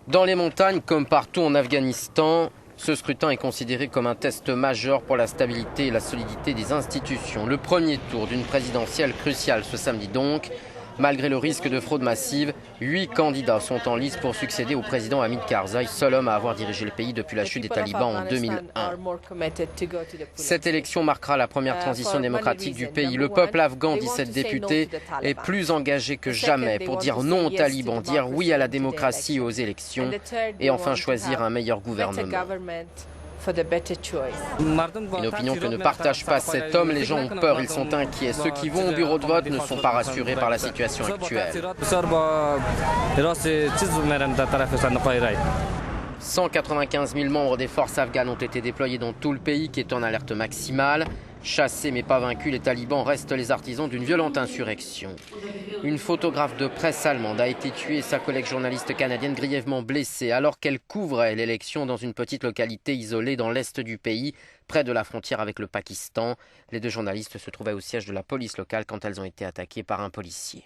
Dans les montagnes, comme partout en Afghanistan, ce scrutin est considéré comme un test majeur pour la stabilité et la solidité des institutions. Le premier tour d'une présidentielle cruciale ce samedi donc. Malgré le risque de fraude massive, 8 candidats sont en lice pour succéder au président Hamid Karzai, seul homme à avoir dirigé le pays depuis la chute des talibans en 2001. Cette élection marquera la première transition démocratique du pays. Le peuple afghan, 17 députés, est plus engagé que jamais pour dire non aux talibans, dire oui à la démocratie et aux élections et enfin choisir un meilleur gouvernement. Une opinion que ne partage pas cet homme. Les gens ont peur, ils sont inquiets. Ceux qui vont au bureau de vote ne sont pas rassurés par la situation actuelle. 195 000 membres des forces afghanes ont été déployés dans tout le pays qui est en alerte maximale. Chassés mais pas vaincus, les talibans restent les artisans d'une violente insurrection. Une photographe de presse allemande a été tuée et sa collègue journaliste canadienne grièvement blessée alors qu'elle couvrait l'élection dans une petite localité isolée dans l'est du pays, près de la frontière avec le Pakistan. Les deux journalistes se trouvaient au siège de la police locale quand elles ont été attaquées par un policier.